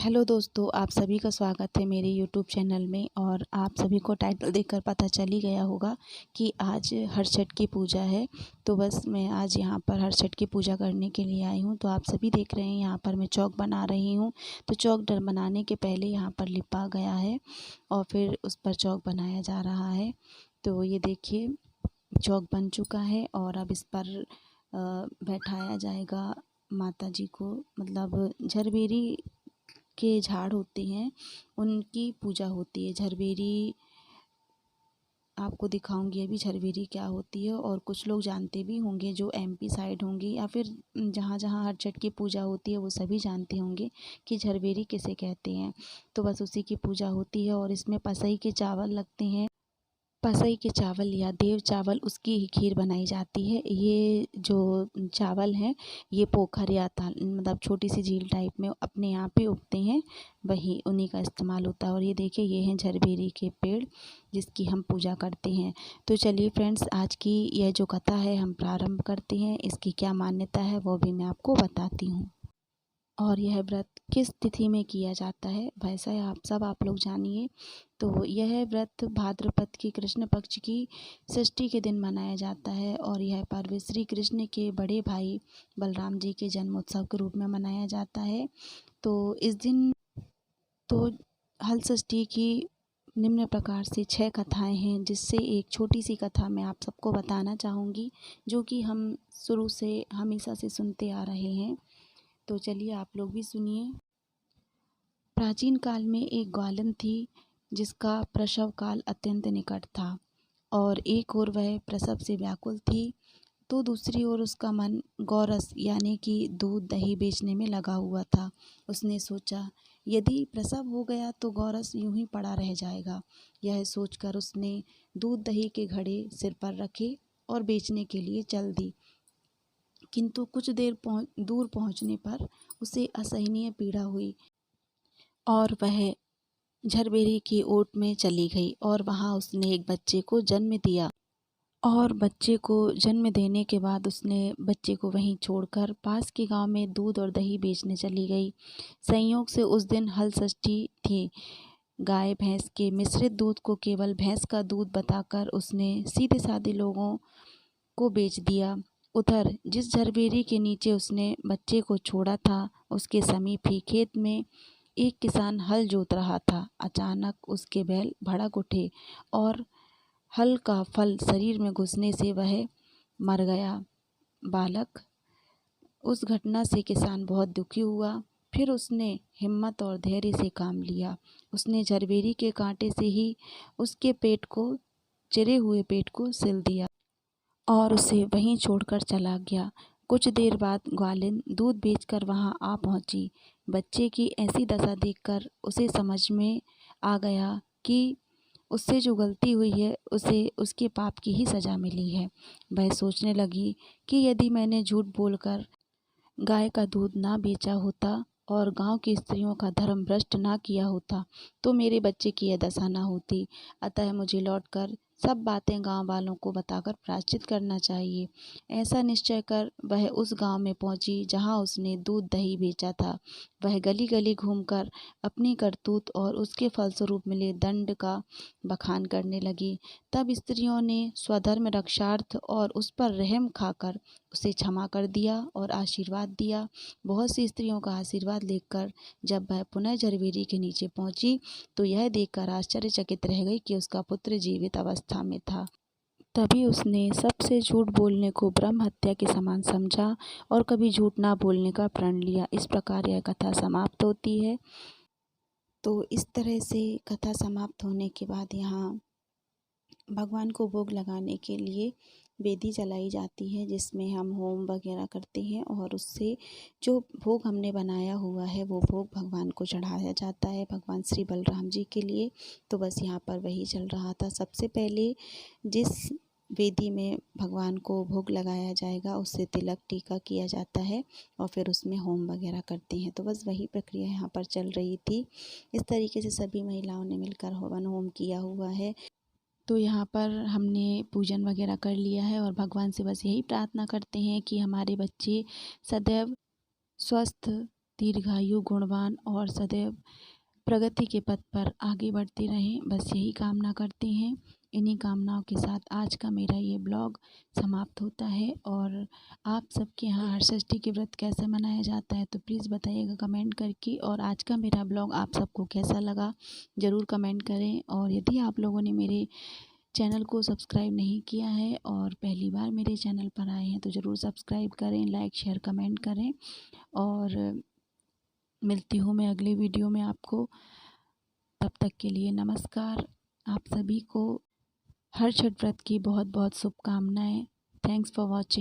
Hello दोस्तों, आप सभी का स्वागत है मेरे यूट्यूब चैनल में। और आप सभी को टाइटल देखकर पता चल ही गया होगा कि आज हरछठ की पूजा है। तो बस मैं आज यहाँ पर हरछठ की पूजा करने के लिए आई हूँ। तो आप सभी देख रहे हैं यहाँ पर मैं चौक बना रही हूँ। तो चौक बनाने के पहले यहाँ पर लिपा गया है और फिर उस पर चौक बनाया जा रहा है। तो ये देखिए, चौक बन चुका है और अब इस पर बैठाया जाएगा माता जी को। मतलब झरबेरी के झाड़ होते हैं, उनकी पूजा होती है। झरबेरी आपको दिखाऊंगी अभी झरबेरी क्या होती है। और कुछ लोग जानते भी होंगे जो एमपी साइड होंगे या फिर जहाँ जहाँ हरछठ की पूजा होती है वो सभी जानते होंगे कि झरबेरी किसे कहते हैं। तो बस उसी की पूजा होती है और इसमें पसई के चावल लगते हैं। पसई के चावल या देव चावल, उसकी ही खीर बनाई जाती है। ये जो चावल हैं ये पोखर या मतलब छोटी सी झील टाइप में अपने यहाँ पे उगते हैं, वही उन्हीं का इस्तेमाल होता है। और ये देखिए, ये हैं झरबेरी के पेड़ जिसकी हम पूजा करते हैं। तो चलिए फ्रेंड्स, आज की यह जो कथा है हम प्रारंभ करते हैं। इसकी क्या मान्यता है वो भी मैं आपको बताती हूँ। और यह व्रत किस तिथि में किया जाता है वैसा आप लोग जानिए। तो यह व्रत भाद्रपद की कृष्ण पक्ष की षष्ठी के दिन मनाया जाता है और यह पर्व श्री कृष्ण के बड़े भाई बलराम जी के जन्मोत्सव के रूप में मनाया जाता है। तो इस दिन तो हल षष्ठी की निम्न प्रकार से 6 कथाएं हैं, जिससे एक छोटी सी कथा मैं आप सबको बताना चाहूँगी जो कि हम शुरू से हमेशा से सुनते आ रहे हैं। तो चलिए आप लोग भी सुनिए। प्राचीन काल में एक ग्वालन थी जिसका प्रसव काल अत्यंत निकट था और एक ओर वह प्रसव से व्याकुल थी तो दूसरी ओर उसका मन गौरस यानी कि दूध दही बेचने में लगा हुआ था। उसने सोचा, यदि प्रसव हो गया तो गौरस यूं ही पड़ा रह जाएगा। यह सोचकर उसने दूध दही के घड़े सिर पर रखे और बेचने के लिए चल दी। किंतु कुछ देर दूर पहुंचने पर उसे असहनीय पीड़ा हुई और वह झरबेरी की ओट में चली गई और वहां उसने एक बच्चे को जन्म दिया। और बच्चे को जन्म देने के बाद उसने बच्चे को वहीं छोड़कर पास के गांव में दूध और दही बेचने चली गई। संयोग से उस दिन हल षष्ठी थी। गाय भैंस के मिश्रित दूध को केवल भैंस का दूध बताकर उसने सीधे साधे लोगों को बेच दिया। उधर जिस झरबेरी के नीचे उसने बच्चे को छोड़ा था उसके समीप ही खेत में एक किसान हल जोत रहा था। अचानक उसके बैल भड़क उठे और हल का फल शरीर में घुसने से वह मर गया। बालक उस घटना से किसान बहुत दुखी हुआ। फिर उसने हिम्मत और धैर्य से काम लिया। उसने झरबेरी के कांटे से ही उसके पेट को, चिरे हुए पेट को सिल दिया और उसे वहीं छोड़कर चला गया। कुछ देर बाद ग्वालिन दूध बेचकर वहां आ पहुंची। बच्चे की ऐसी दशा देखकर उसे समझ में आ गया कि उससे जो गलती हुई है उसे उसके पाप की ही सज़ा मिली है। वह सोचने लगी कि यदि मैंने झूठ बोलकर गाय का दूध ना बेचा होता और गांव की स्त्रियों का धर्म भ्रष्ट ना किया होता तो मेरे बच्चे की यह दशा ना होती। अतः मुझे लौटकर सब बातें गांव वालों को बताकर प्रायश्चित करना चाहिए। ऐसा निश्चय कर वह उस गांव में पहुंची जहां उसने दूध दही बेचा था। वह गली गली घूमकर अपनी करतूत और उसके फलस्वरूप मिले दंड का बखान करने लगी। तब स्त्रियों ने स्वधर्म रक्षार्थ और उस पर रहम खाकर उसे क्षमा कर दिया और आशीर्वाद दिया। बहुत सी स्त्रियों का आशीर्वाद लेकर जब वह पुनः झरबेरी के नीचे पहुंची तो यह देखकर आश्चर्यचकित रह गई कि उसका पुत्र जीवित अवस्था में था। तभी उसने सबसे झूठ बोलने को ब्रह्म हत्या के समान समझा और कभी झूठ ना बोलने का प्रण लिया। इस प्रकार यह कथा समाप्त होती है। तो इस तरह से कथा समाप्त होने के बाद यहाँ भगवान को भोग लगाने के लिए वेदी जलाई जाती है, जिसमें हम होम वगैरह करते हैं और उससे जो भोग हमने बनाया हुआ है वो भोग भगवान को चढ़ाया जाता है, भगवान श्री बलराम जी के लिए। तो बस यहाँ पर वही चल रहा था। सबसे पहले जिस वेदी में भगवान को भोग लगाया जाएगा उससे तिलक टीका किया जाता है और फिर उसमें होम वगैरह करते हैं। तो बस वही प्रक्रिया यहाँ पर चल रही थी। इस तरीके से सभी महिलाओं ने मिलकर हवन होम किया हुआ है। तो यहाँ पर हमने पूजन वगैरह कर लिया है और भगवान से बस यही प्रार्थना करते हैं कि हमारे बच्चे सदैव स्वस्थ दीर्घायु, गुणवान और सदैव प्रगति के पथ पर आगे बढ़ती रहें, बस यही कामना करते हैं। इन्हीं कामनाओं के साथ आज का मेरा ये ब्लॉग समाप्त होता है। और आप सबके यहाँ हरषष्ठी के व्रत कैसे मनाया जाता है तो प्लीज़ बताइएगा कमेंट करके। और आज का मेरा ब्लॉग आप सबको कैसा लगा ज़रूर कमेंट करें। और यदि आप लोगों ने मेरे चैनल को सब्सक्राइब नहीं किया है और पहली बार मेरे चैनल पर आए हैं तो ज़रूर सब्सक्राइब करें, लाइक शेयर कमेंट करें। और मिलती हूँ मैं अगली वीडियो में आपको। तब तक के लिए नमस्कार। आप सभी को हर छठ व्रत की बहुत बहुत शुभकामनाएं। Thanks for watching.